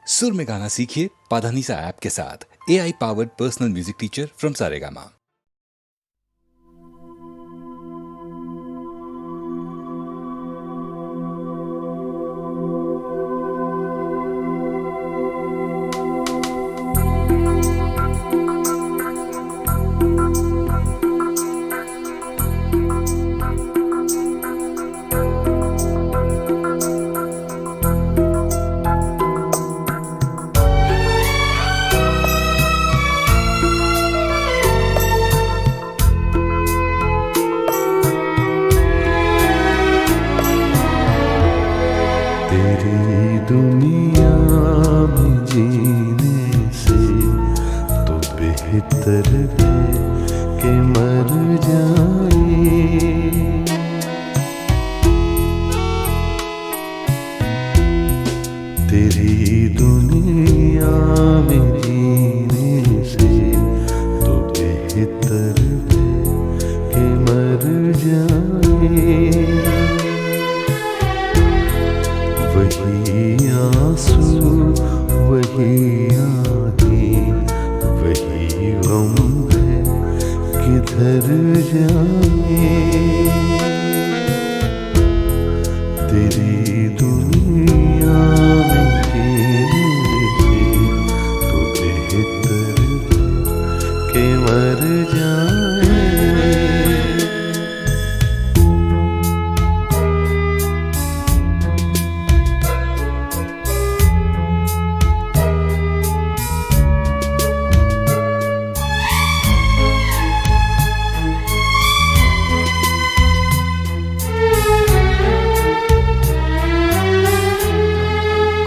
सुर में गाना सीखिए पाधानीसा ऐप के साथ। AI powered personal music teacher from Saregama. तेरी दुनिया में जीने से तो बेहतर है कि मर जाए। तेरी दुनिया में जीने से तो बेहतर है कि मर जाए। वही आंसू वही आँखें वही गम है, किधर जाए। तेरी दुनिया में जीने से तो बेहतर है कि मर जाए।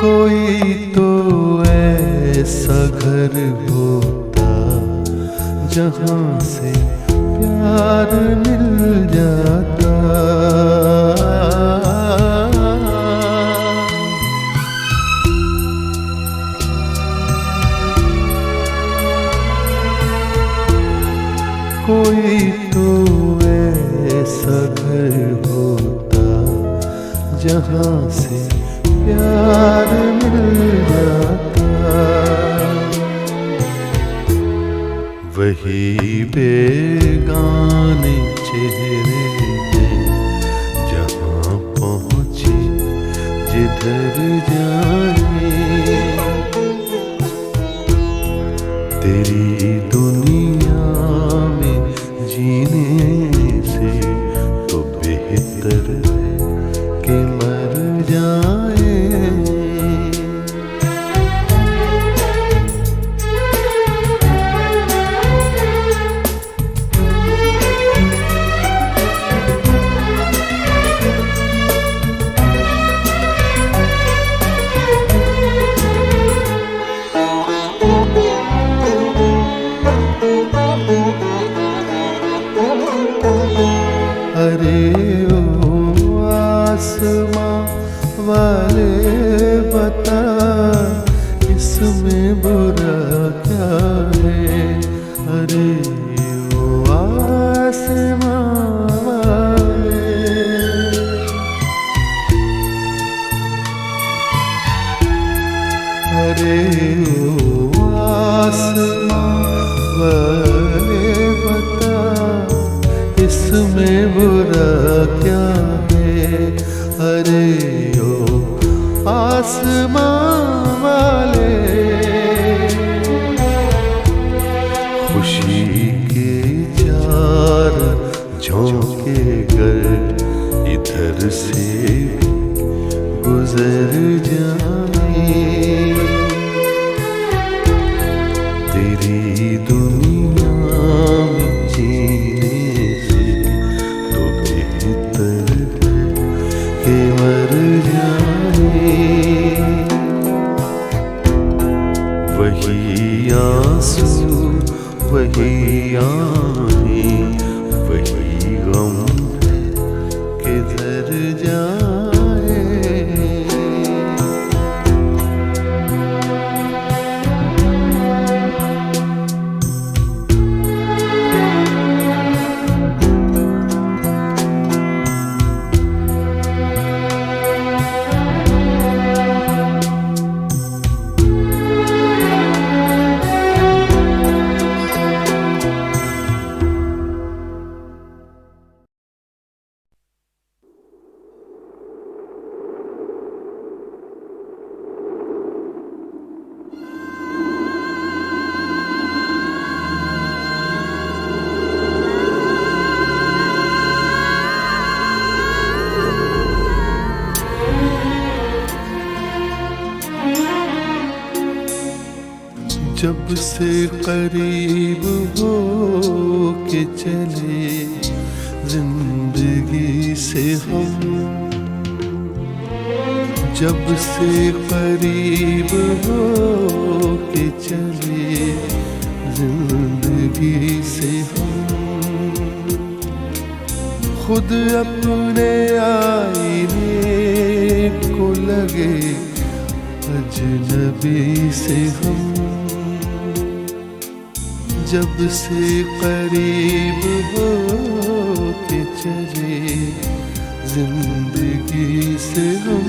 कोई तो ऐसा घर होता जहाँ से प्यार मिल जाता। कोई तो ऐसा घर होता जहाँ से प्यार मिल जाता। वही बेगाने चेहरे हैं जहाँ पहुँचे जिधर जाए। तेरी दुनिया में जीने से तो बेहतर है कि मर जाए। अरे ओ आसमां वाले बता इसमें बुरा क्या है। अरे ओ आसमां वाले, अरे ओ आसमां वाले बता इसमें बुरा क्या है। अरे ओ आसमां वाले, खुशी के चार झोंके कर इधर से गुजर जाए। तेरी दुनिया में जीने से तो बेहतर है कि मर जाए। वही आंसू वही आँखें वही गम है, किधर जाए। जब से करीब हो के चले जिंदगी से हम, जब से करीब हो के चले जिंदगी से हम, खुद अपने आईने को लगे अजनबी से हम, जब से करीब हो के चले जिंदगी से हम।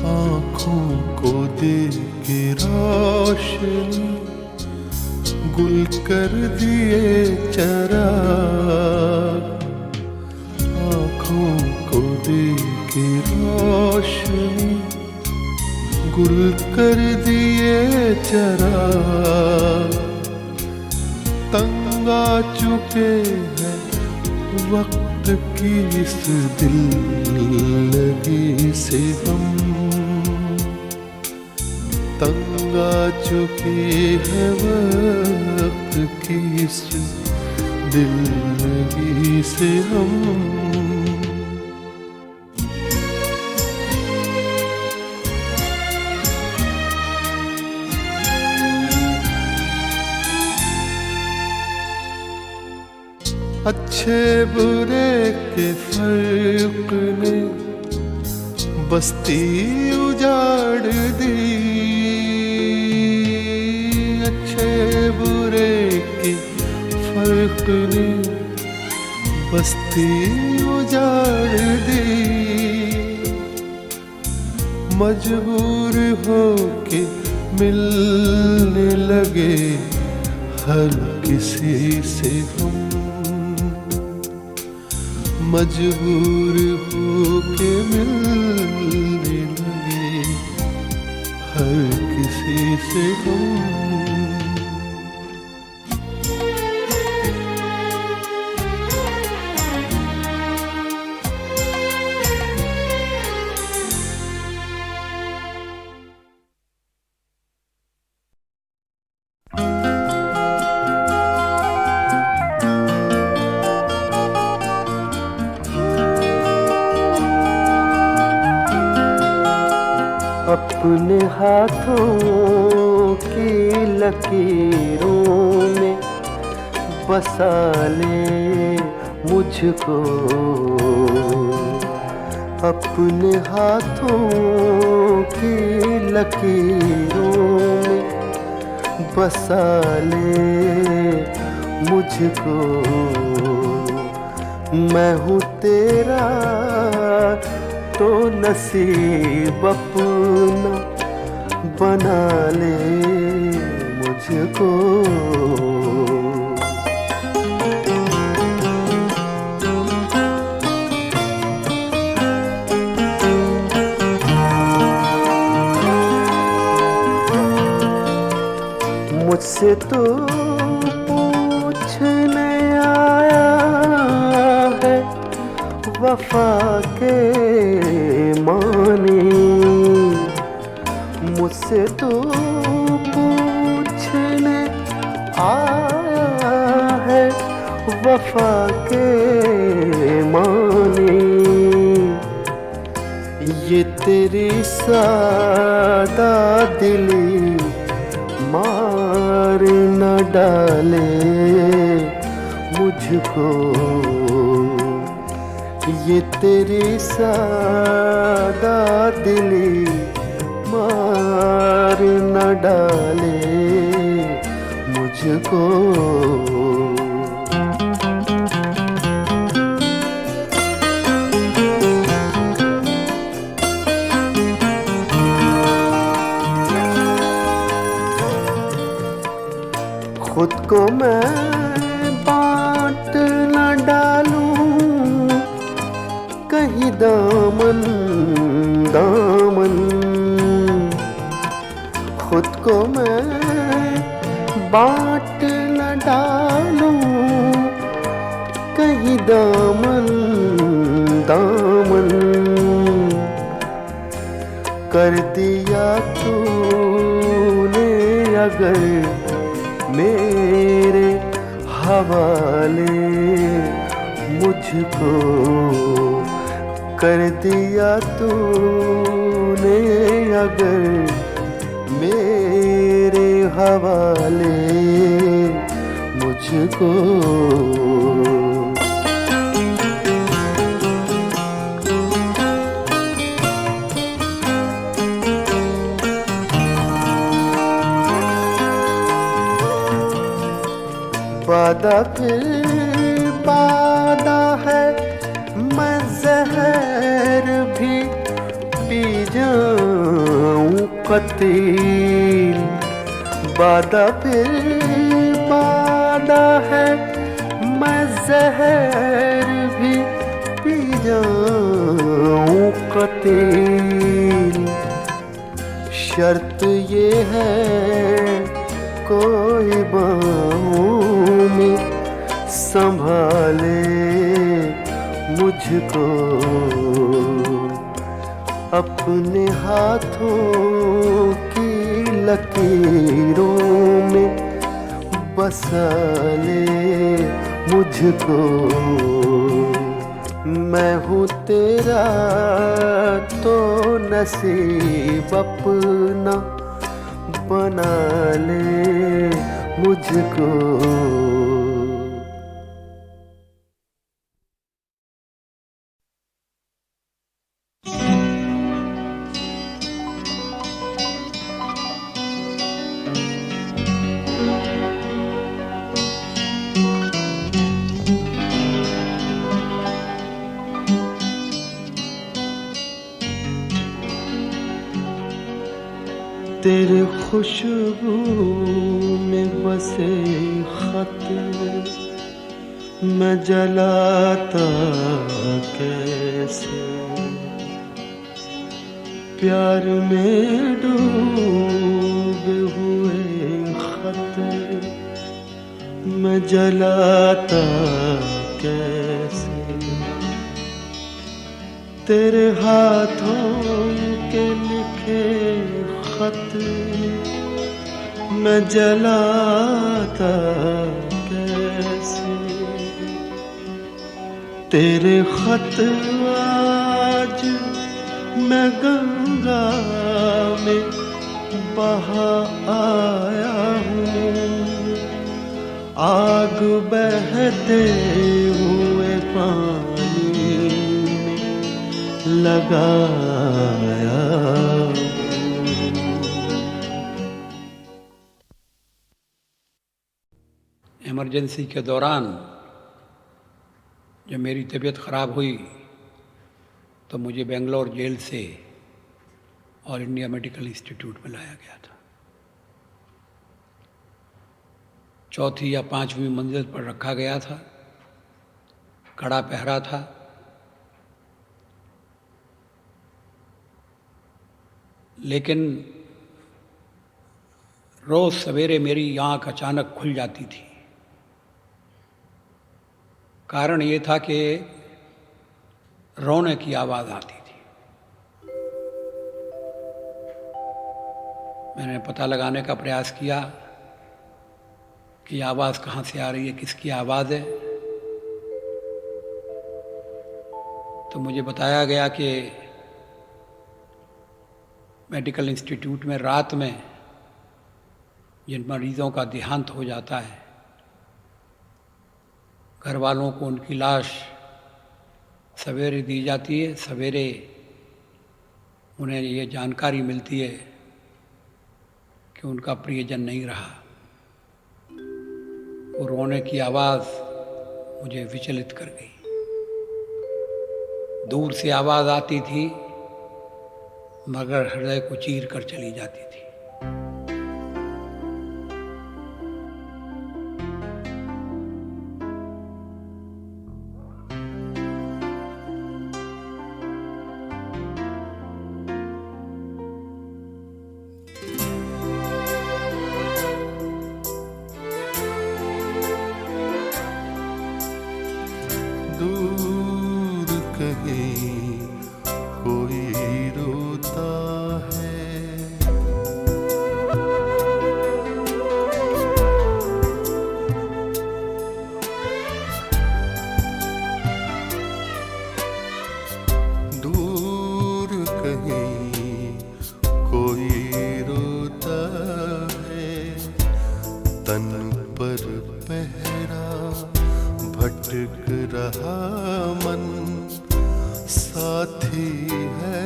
आँखों को दे के रोशनी गुल कर दिए चराग, आँखों को दे के रोशनी गुल कर दिए चराग, तंग आ चुके हैं वक्त की इस दिल लगी से हम, तंग आ चुके हैं वक्त की इस दिल लगी से हम। अच्छे बुरे के फर्क ने बस्ती उजाड़ दी, अच्छे बुरे के फर्क ने बस्ती उजाड़ दी, मजबूर हो के मिलने लगे हर किसी से हम, मजबूर हो के मिलने लगे हर किसी से हम। अपने हाथों की लकीरों में बसा ले मुझको, अपने हाथों की लकीरों में बसा ले मुझको, मैं हूँ तेरा तो नसीब अपना बना ले मुझको। मुझसे तो पूछने आया है वफा के मानी, मुझसे तो पूछने आया है वफा के मानी, ये तेरी सादा दिली मार न डाले मुझको, ये तेरी सादा दिली मार न डाले मुझको। खुद को मैं बांट न डालूं कहीं दामन दामन, खुद को मैं बांट न डालूं कहीं दामन दामन कर दिया तूने अगर मेरे हवाले मुझको कर दिया तूने अगर मेरे हवाले मुझको वादा फिर वादा है मैं जहर भी पी जाऊं कतील वादा फिर वादा है मैं जहर भी पी जाऊं कतील शर्त ये है कोई बाहों में संभाले मुझको अपने हाथों की लकीरों में बसा ले मुझको मैं हूँ तेरा तो नसीब अपना बना ले मुझको तेरे खुशबू में बसे खत मैं जलाता कैसे प्यार में डूबे हुए खत मैं जलाता कैसे तेरे हाथों के लिखे खत मैं जलाता कैसे तेरे खत आज मैं गंगा में बहा आया हूँ आग बहते हुए पानी में लगाया इमरजेंसी के दौरान जब मेरी तबीयत ख़राब हुई तो मुझे बेंगलोर जेल से और इंडिया मेडिकल इंस्टीट्यूट में लाया गया था। चौथी या पांचवी मंजिल पर रखा गया था, कड़ा पहरा था। लेकिन रोज़ सवेरे मेरी आँख अचानक खुल जाती थी। कारण ये था कि रोने की आवाज़ आती थी। मैंने पता लगाने का प्रयास किया कि आवाज़ कहाँ से आ रही है, किसकी आवाज़ है। तो मुझे बताया गया कि मेडिकल इंस्टीट्यूट में रात में जिन मरीज़ों का देहांत हो जाता है, घर वालों को उनकी लाश सवेरे दी जाती है। सवेरे उन्हें ये जानकारी मिलती है कि उनका प्रियजन नहीं रहा। वो रोने की आवाज़ मुझे विचलित कर गई। दूर से आवाज़ आती थी मगर हृदय को चीर कर चली जाती थी। पर पहरा भटक रहा मन, साथी है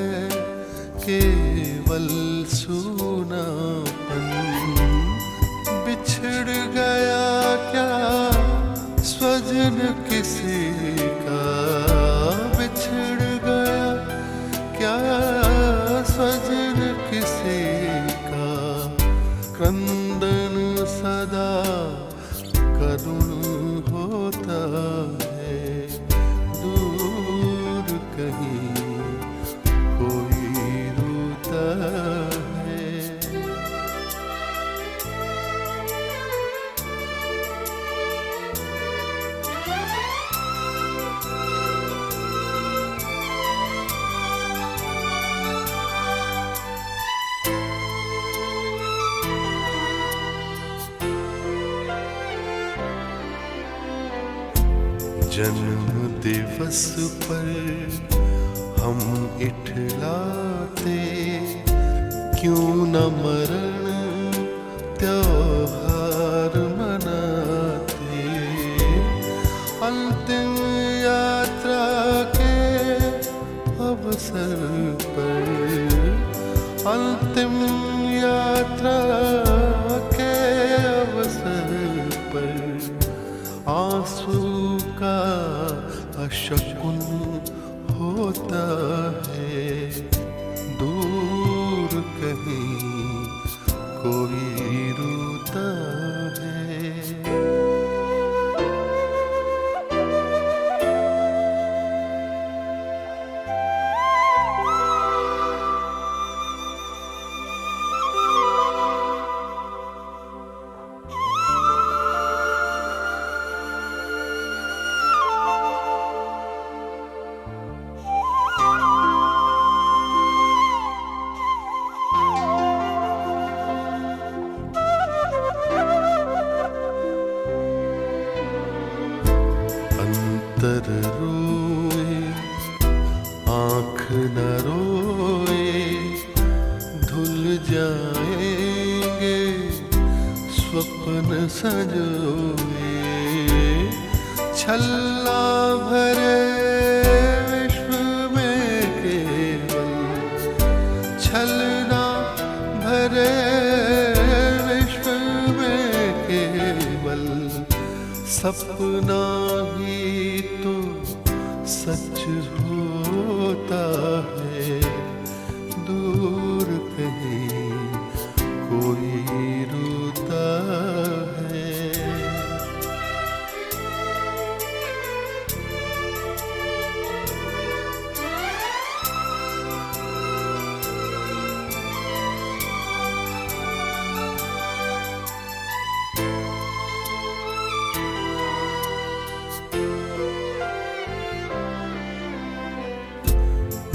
केवल सूनापन। बिछड़ गया क्या स्वजन किसी का, बिछड़ गया क्या स्वजन किसी का, क्रंदन सदा करुण होता है। दूर कहीं कोई रोता है। जन्म दिवस पर हम इठलाते, क्यों न मरण त्योहार मनाते। अंतिम यात्रा के अवसर पर, अंतिम यात्रा के अवसर पर आंसू का अशकुन होता है। दूर कहीं कोई रोता है। अंतर रोए आँख न रोए, धुल जाएंगे स्वप्न संजोए। छल्ला भरे विश्व में केवल, छलना भरे विश्व में केवल, सपना ही तो सच होता है। दूर कहीं कोई रोता है।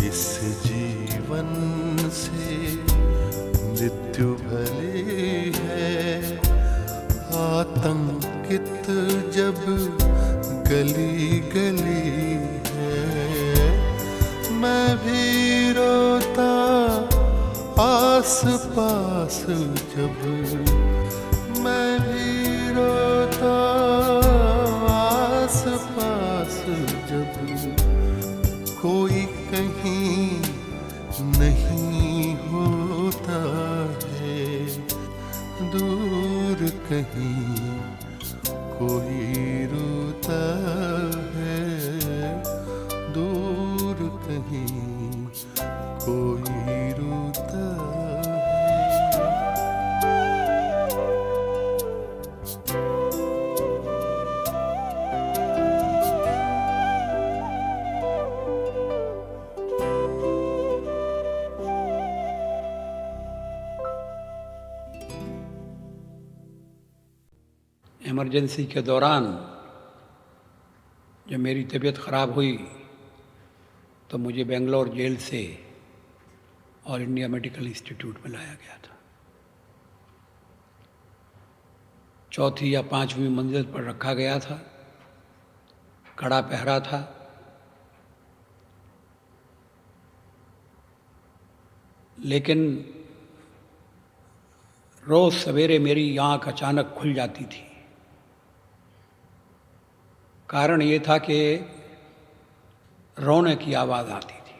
इस जीवन से मृत्यु भली है, आतंकित जब गली गली है। मैं भी रोता आस पास जब, मैं भी रोता आस पास जब, कोई कहीं नहीं होता है। दूर कहीं कोई रोता है। दूर कहीं कोई रोता है। इमरजेंसी के दौरान जब मेरी तबीयत ख़राब हुई तो मुझे बेंगलोर जेल से ऑल इंडिया मेडिकल इंस्टीट्यूट में लाया गया था। चौथी या पांचवी मंजिल पर रखा गया था, कड़ा पहरा था। लेकिन रोज़ सवेरे मेरी आँख अचानक खुल जाती थी कारण ये था कि रोने की आवाज़ आती थी।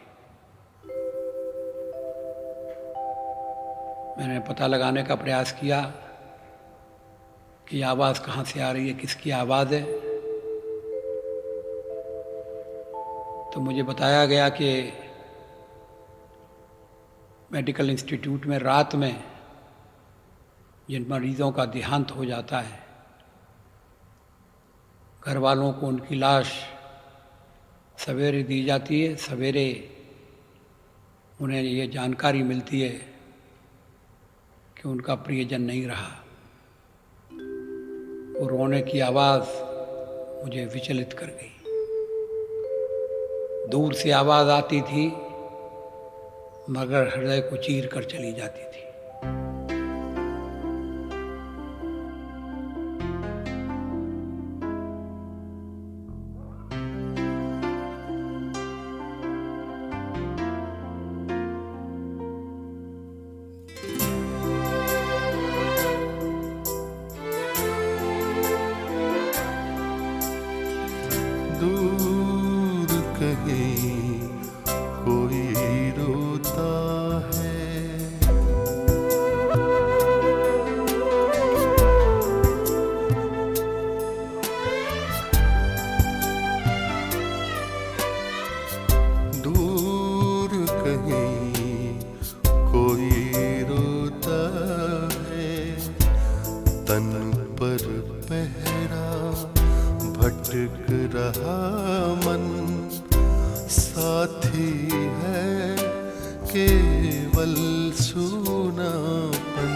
मैंने पता लगाने का प्रयास किया कि आवाज़ कहाँ से आ रही है, किसकी आवाज़ है। तो मुझे बताया गया कि मेडिकल इंस्टीट्यूट में रात में जिन मरीज़ों का देहांत हो जाता है, घर वालों को उनकी लाश सवेरे दी जाती है। सवेरे उन्हें ये जानकारी मिलती है कि उनका प्रियजन नहीं रहा। वो रोने की आवाज़ मुझे विचलित कर गई। दूर से आवाज़ आती थी मगर हृदय को चीर कर चली जाती थी। दूर कहीं कोई रोता है, दूर कहीं कोई रोता है, तन पर पहरा भटक रहा मन, साथी है केवल सूनापन।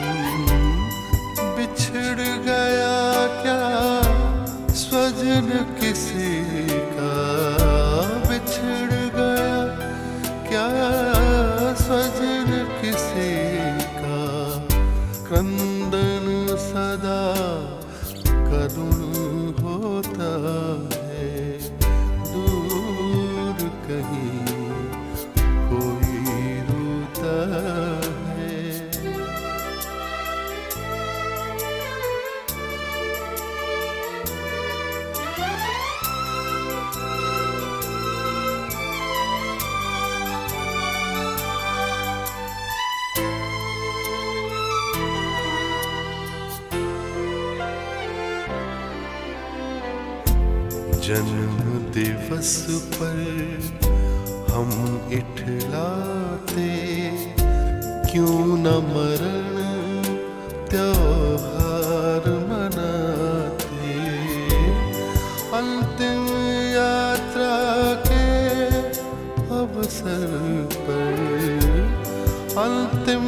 बिछड़ गया क्या स्वजन किसी का, बिछड़ गया क्या स्वजन किसी का, क्रंदन सदा करुण होता है। दूर कहीं कोई रोता है। जन्म दिवस पर हम इठलाते, क्यों न मरण त्योहार मनाते। अंतिम यात्रा के अवसर पर, अंतिम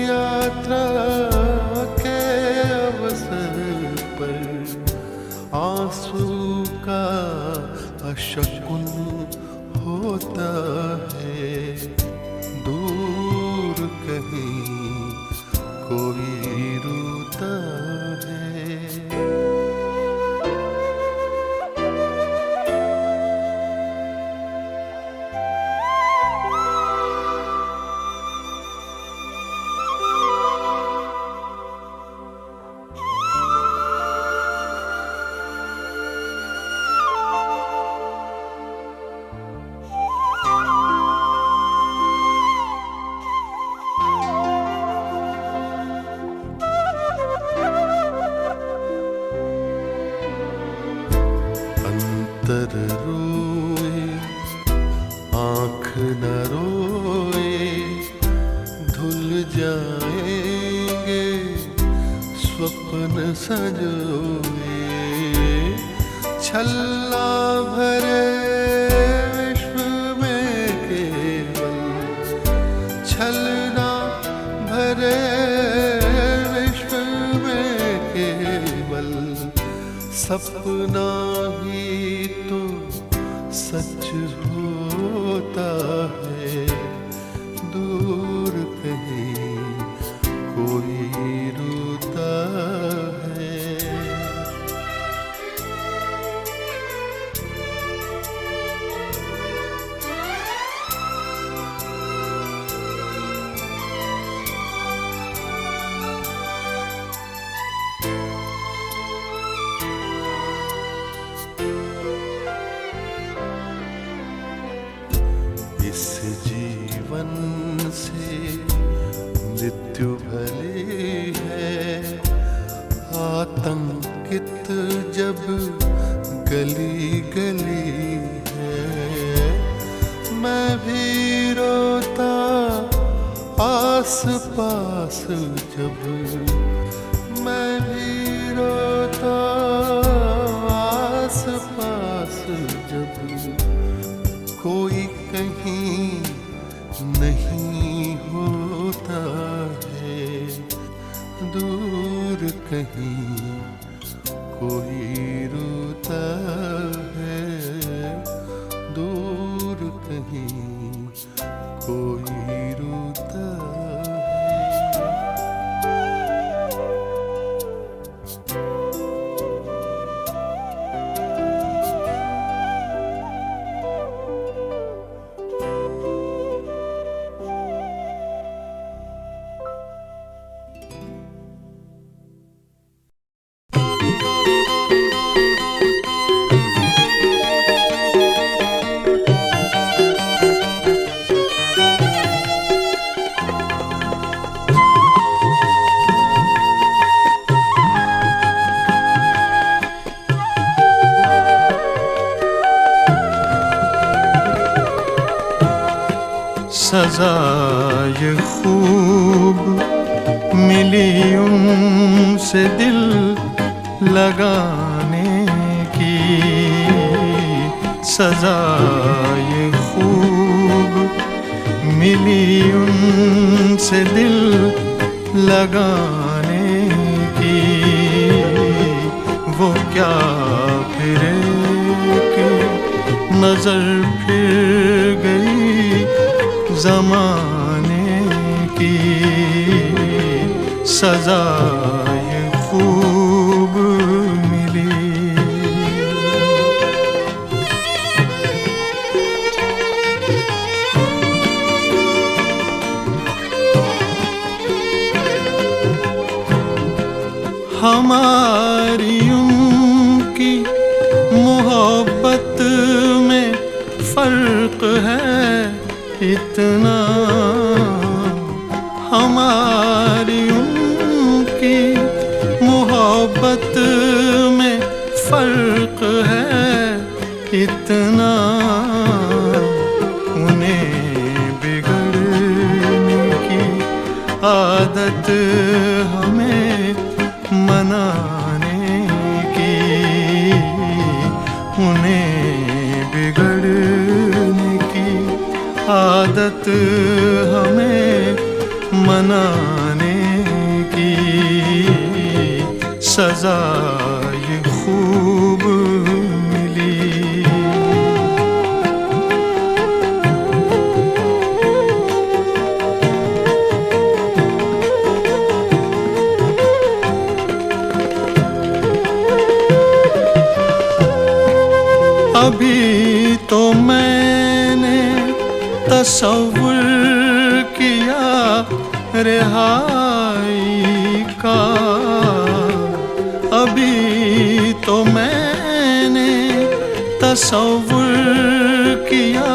यात्रा के अवसर पर आंसू का अशकुन होता है। दूर कहीं कोई रोता है। अंतर रोए आँख न रोए, धुल जाएंगे स्वप्न संजोए। छल्ला भरे विश्व में केवल, छलना भरे विश्व में केवल, सपना ही तो सच होता है। दूर कहीं कोई रोता है। अंकित जब गली गली है, मैं भी रोता आस पास जब, मैं भी रोता आस पास जब, कोई कहीं नहीं होता है, दूर कहीं कोई रोता है, दूर कहीं कोई रोता है। सजा ये खूब मिली उनसे दिल लगाने की, सजा ये खूब मिली उनसे दिल लगाने की, वो क्या फिर एक नजर फिर गई ज़माने की, सजा ये खूब मिली। हमारी उनकी मोहब्बत में फर्क है इतना, हमारी उनकी मोहब्बत में फर्क है इतना, उन्हें बिगड़ने की आदत हमें मनाने की, उन्हें बिगड़ने की आदत हमें मनाने की, सजा ये खूब मिली। अभी तो मैंने तसव्वुर किया रिहाई का, अभी तो मैंने तसव्वुर किया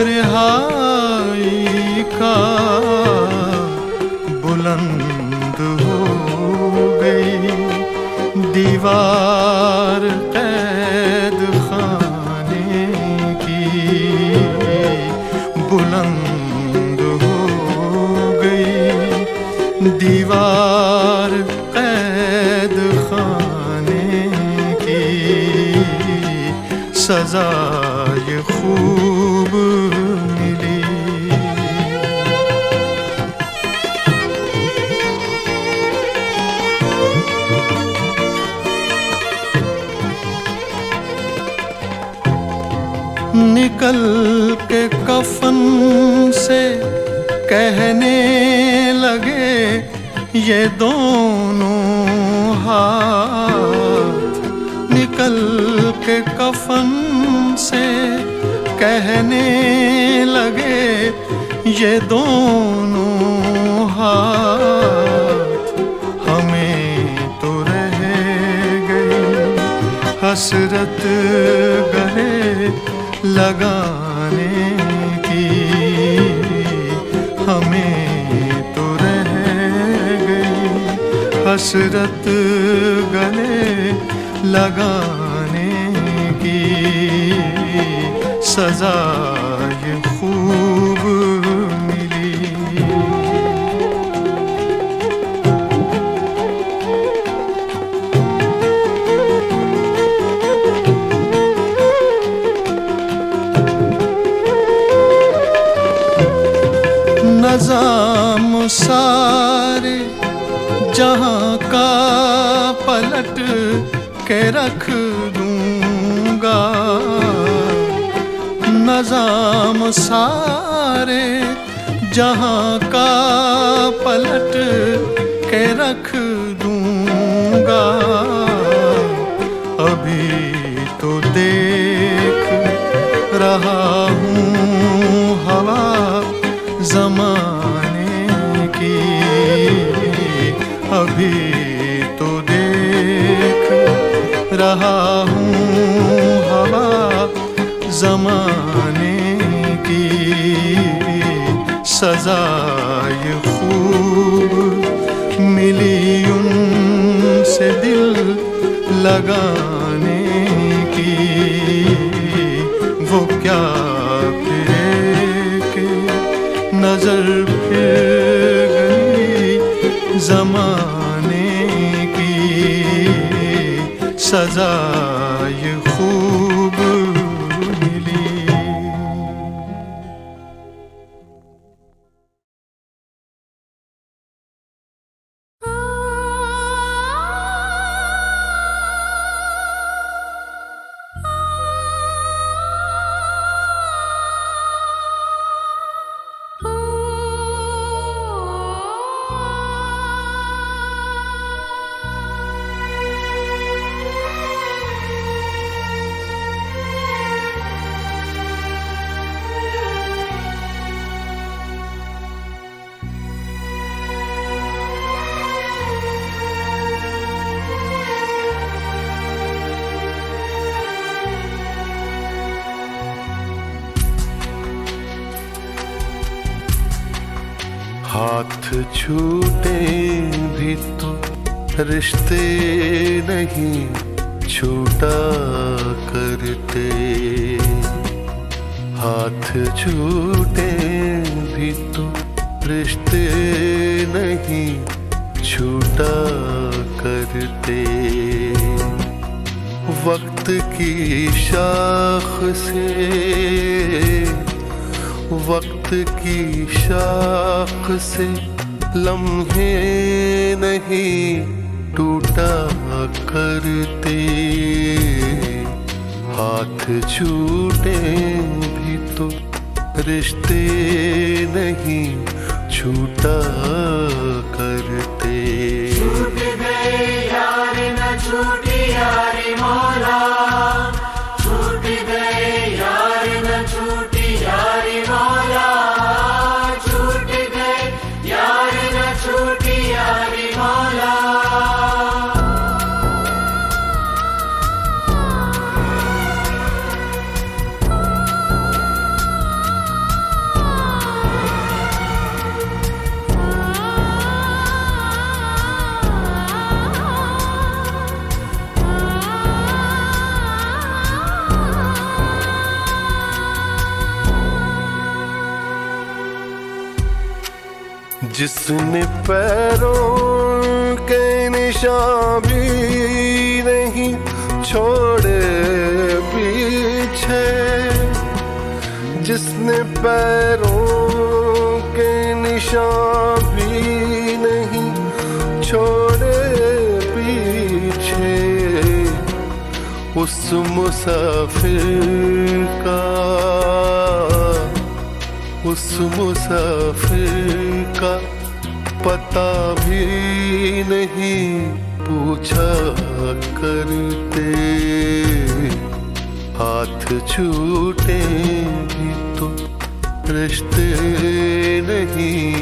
रिहाई का, बुलंद हो गई दीवार कैद खाने की, बुलंद हो गई दीवार कैद खाने की, सजा ये खूब मिली। निकल के कफन से कहने लगे ये दोनों हाथ, निकल के कफन से कहने लगे ये दोनों हाथ, हमें तो रह गई हसरत गले लगाने की, हमें तो रह गई हसरत गले लगाने की सजा ये खूब मिली। नज़ाम सारे जहां का पलट के रख दूंगा, नज़ाम सारे जहां का पलट के रख दूंगा। अभी तो देख रहा हूँ हवा ज़माने की, अभी तो देख रहा हूँ हवा ज़माने की। सजा ये खूब मिली उनसे दिल लगाने की। वो क्या फिरे के नजर फिर गई ज़माने की। सजा ये खूब मिली। हाथ छूटे भी तो रिश्ते नहीं छूटा करते। हाथ छूटे भी तो रिश्ते नहीं छूटा करते। वक्त की शाख से वक्त की शाख से लम्हे नहीं टूटा करते। हाथ छूटे भी तो रिश्ते नहीं छूटा करते। छूट गए यार न छूटी यारी मौला, छूट गए यार न छूटी यारी मौला, छूट गए यार न छूटी यारी मौला। जिसने पैरों के निशान भी नहीं छोड़े पीछे, जिसने पैरों के निशान भी नहीं छोड़े पीछे, उस मुसाफिर का उस मुसाफिर का पता भी नहीं पूछा करते। हाथ छूटे भी तो रिश्ते नहीं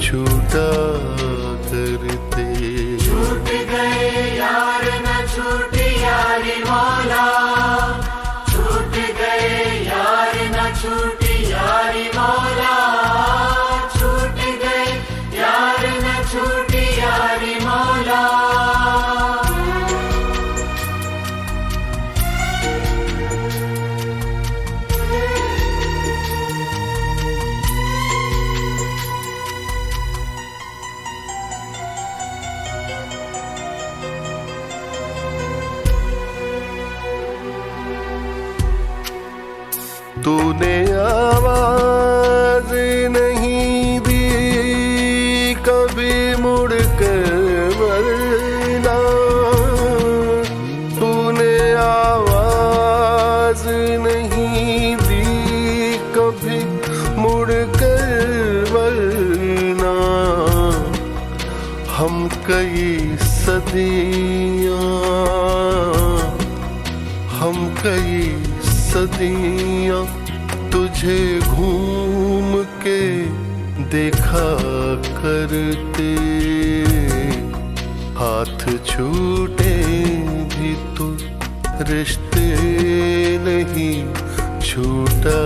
छूटा करते। छूट गए यार न छूटी यारी मौला, छूट गए यार न छूटी यारी मौला, छूट गए यार न छूटी यारी मौला। तूने आवाज नहीं दी कभी मुड़ कर वरना, तूने आवाज नहीं दी कभी मुड़ कर वरना। हम कई सदियां तुझे घूम के देखा करते, हाथ छूटे भी तो रिश्ते नहीं छूटा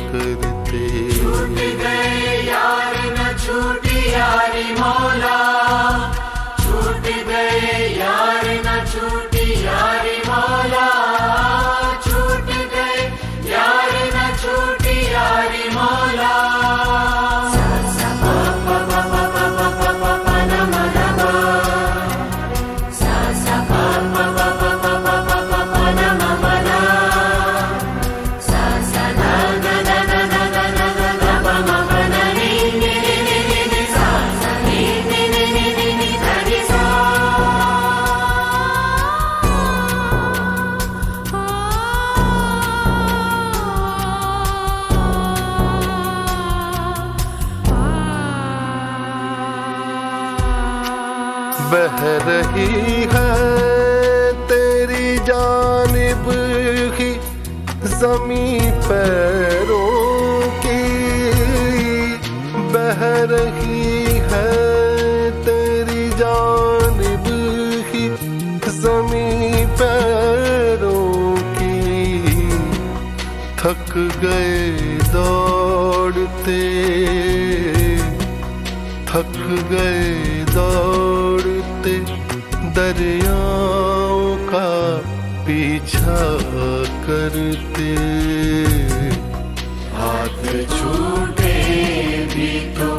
करते। छूट गए यार न छूटी यारी मौला, छूट गए यार न छूटी यारी मौला, छूट गए यार न छूटी यारी मौला। बह रही है तेरी जानिब ही ज़मीं पैरों की, बह रही है तेरी जानिब ही ज़मीं पैरों की। थक गए दौड़ते, थक गए दौड़ते दरियाओं का पीछा करते। हाथ छूटे भी तो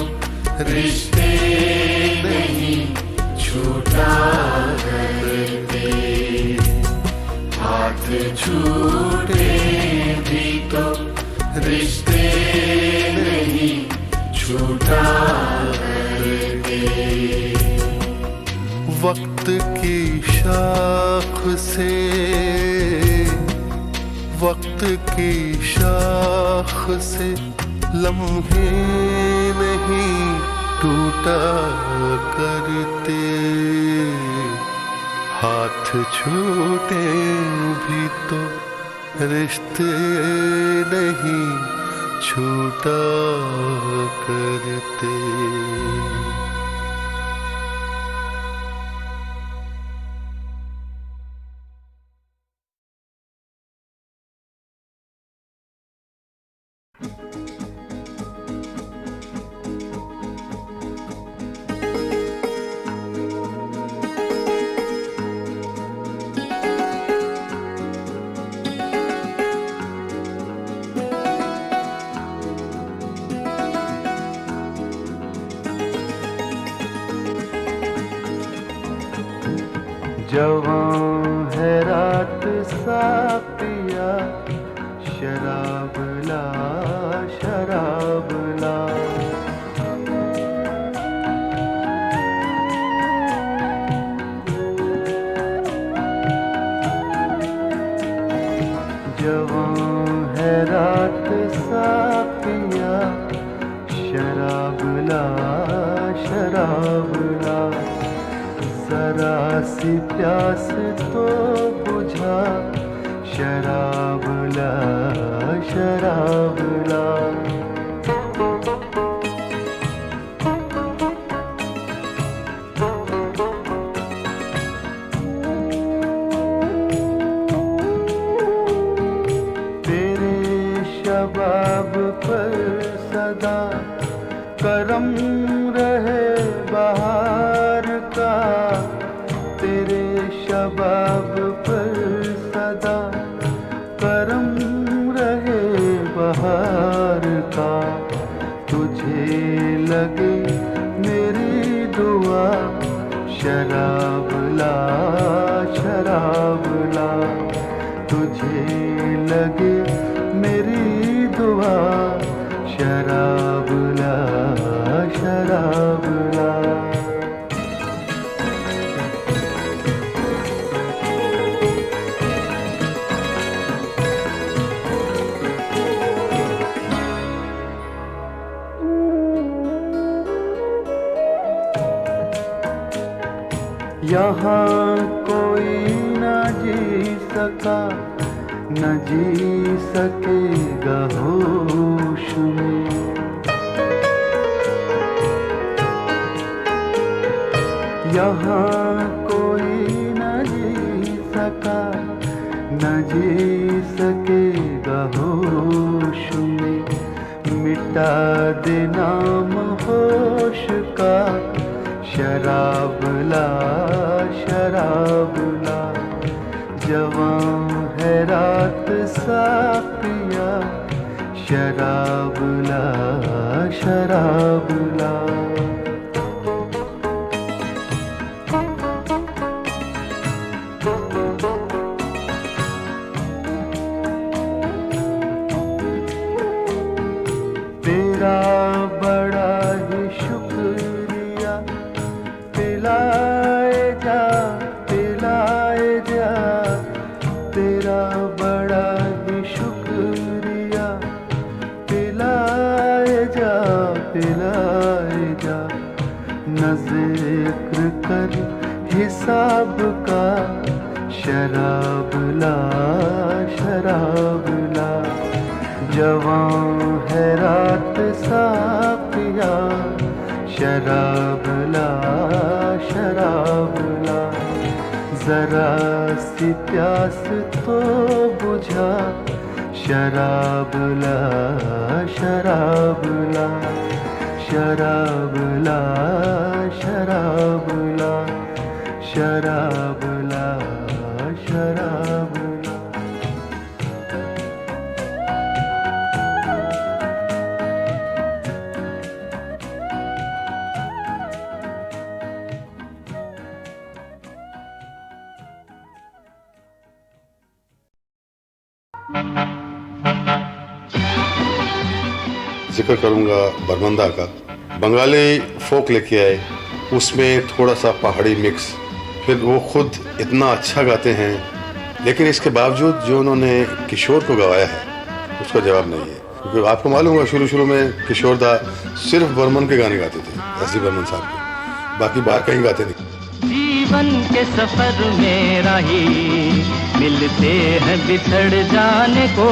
रिश्ते नहीं छूटा करते, हाथ छूटे भी तो रिश्ते नहीं छूटा करते। वक्त की शाख से, वक्त की शाख से लम्हे नहीं टूटा करते, हाथ छूटे भी तो रिश्ते नहीं छूटा करते। जवां है रात सा पिया, शराब ला शराब ला। जवां है रात सा पिया, शराब ला शराब ला। जरा सी प्यास तो बुझा, शराब ला शराब ला। तेरे शबाब पर सदा करम रहे बहार का, तेरे शबाब पर सदा करम रहे बहार का। तुझे लगे मेरी दुआ, शराब ला शराब ला। तुझे लगे मेरी दुआ, शराब ला शराब ला। यहाँ कोई न जी सका, न जी सकेगा होश में। यहाँ कोई न जी सका, न जी सकेगा होश में। मिटा दे नाम होश का, शराब ला शराब ला। जवां है रात साक़िया, शराब ला शराब ला। तेरा बड़ा ही शुक्रिया, पिलाए जा पिलाए जा। तेरा बड़ा ही शुक्रिया, पिलाए जा पिलाए जा। न ज़िक्र कर हिसाब का, शराब ला शराब ला। जवां है रात साक़िया, शराब ला शराब ला। जरा सी प्यास तो बुझा, शराब ला शराब ला। शराब ला शराब ला। शराब ला शराब ला। जिक्र करूँगा बरमंदा का। बंगाली फोक लेके आए, उसमें थोड़ा सा पहाड़ी मिक्स। फिर वो खुद इतना अच्छा गाते हैं, लेकिन इसके बावजूद जो उन्होंने किशोर को गवाया है उसका जवाब नहीं है। क्योंकि आपको मालूम होगा शुरू में किशोर दा सिर्फ बर्मन के गाने गाते थे, एस डी बर्मन साहब के, बाकी बाहर कहीं गाते नहीं। जीवन के सफर में राही मिलते हैं बिछड़ जाने को,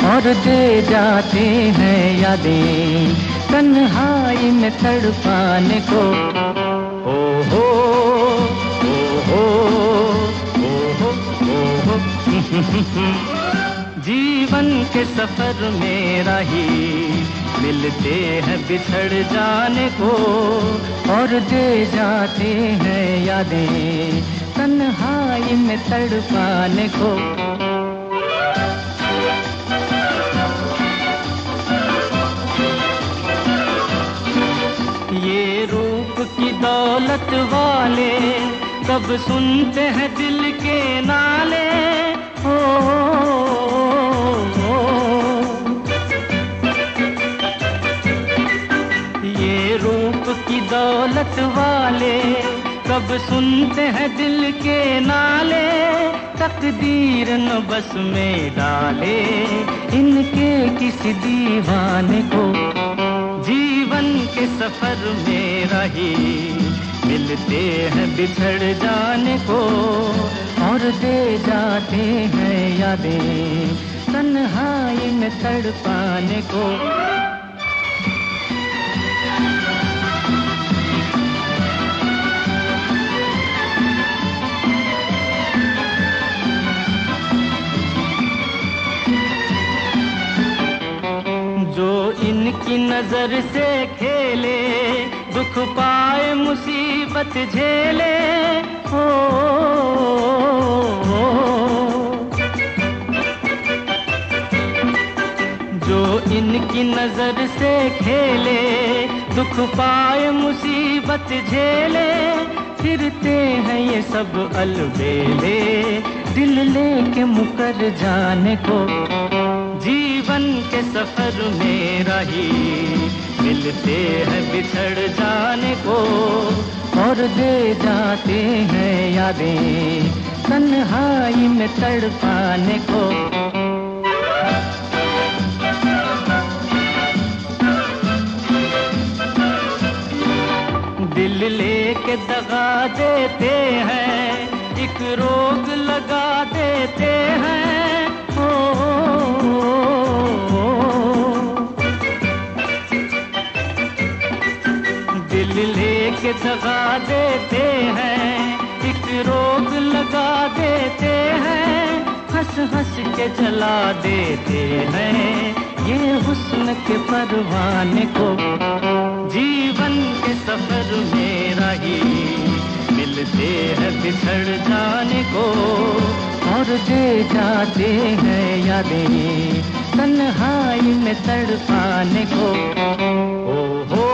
और दे जाते हैं यादें तन्हाई में तड़पाने को। ओ हो ओ हो ओ हो ओ हो। जीवन के सफर में राही मिलते हैं बिछड़ जाने को, और दे जाते हैं यादें तन्हाई में तड़पाने को। ये रूप की दौलत वाले कब सुनते हैं दिल के नाले। हो ये रूप की दौलत वाले कब सुनते हैं दिल के नाले। तकदीर न बस में डाले इनके किसी दीवाने को। जीवन के सफर में राही मिलते हैं बिछड़ जाने को, और दे जाते हैं यादें तन्हाई में तड़पाने को। जो इनकी नजर से खेले दुख पाए मुसीबत झेले। हो जो इनकी नजर से खेले दुख पाए मुसीबत झेले। फिरते हैं ये सब अलबेले दिल लेके मुकर जाने को, जीवन के सफर में राही मिलते हैं बिछड़ जाने को, और दे जाते हैं यादें तन्हाई में तड़पाने को। दिल लेके दगा देते हैं, एक रोग लगा देते हैं। दिल लेके दगा देते हैं, एक रोग लगा देते हैं, हंस हंस के जला देते हैं ये हुस्न के परवाने को। जीवन के सफर में राही मिलते हैं बिछड़ जाने को, और दे जाते हैं यादें तन्हाई में तड़पाने को। ओ हो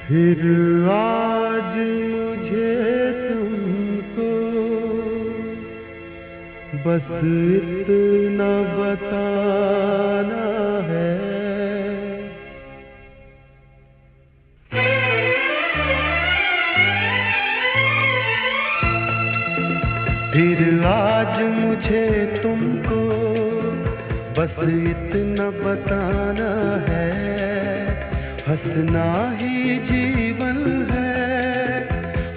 फिर आज मुझे तुमको बस इतना बताना है, फिर आज मुझे तुमको बस इतना बताना है, हंसना ही जीवन है,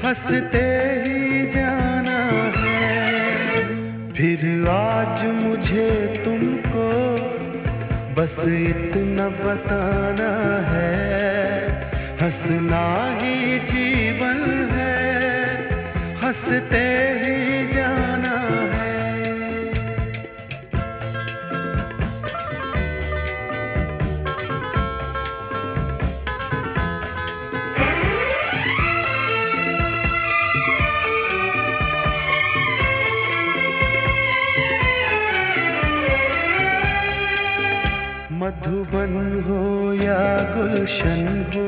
हंसते ही जाना है। फिर आज मुझे तुमको बस इतना बताना है, हंसना ही जीवन है, हंसते ही जाना है। मधुबन हो या गुलशन हो,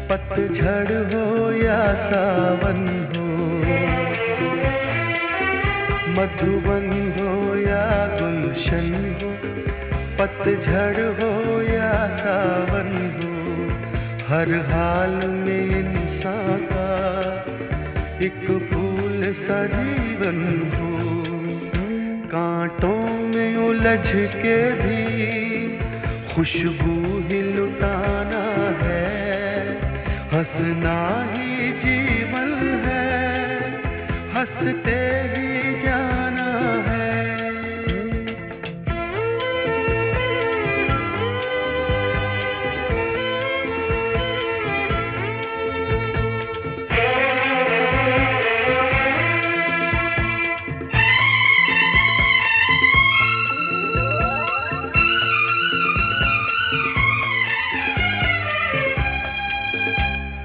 पतझड़ हो या सावन हो, मधुबन हो या गुलशन हो, पतझड़ हो या सावन हो, हर हाल में इंसान का एक फूल सा जीवन हो। कांटों में उलझ के भी खुशबू ही लुटाना है, हंसना ही जीवन है, हंसते ही जाना है।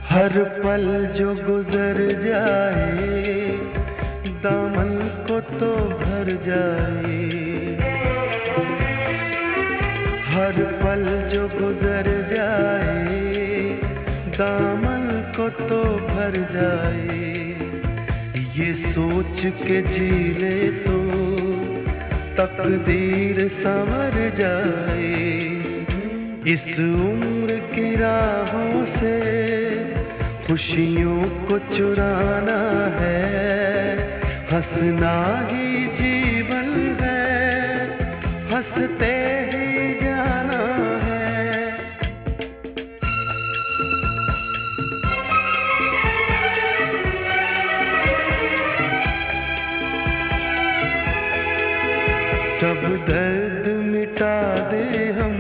हर पल जो गुजर जाए दामन को तो भर जाए, हर पल जो गुजर जाए दामन को तो भर जाए। ये सोच के जी ले तो तकदीर संवर जाए। इस उम्र की राहों से खुशियों को चुराना है, हंसना ही जीवन है, हंसते ही जाना है। सब दर्द मिटा दे हम,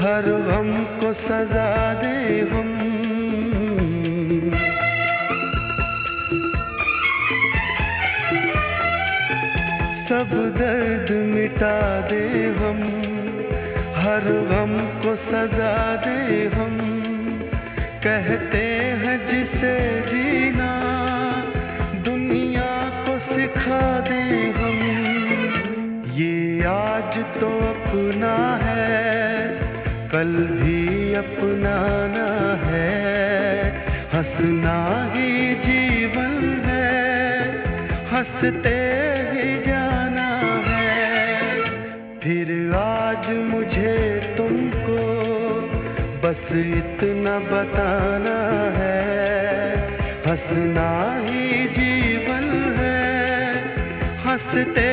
हर गम को सजा दे हम। सब दर्द मिटा दे हम, हर गम को सजा दे हम। कहते हैं जिसे जीना दुनिया को सिखा दे हम। ये आज तो अपना है, कल भी अपनाना है। हंसना ही जीवन है, हंसते ही जाना है। फिर आज मुझे तुमको बस इतना बताना है, हंसना ही जीवन है, हंसते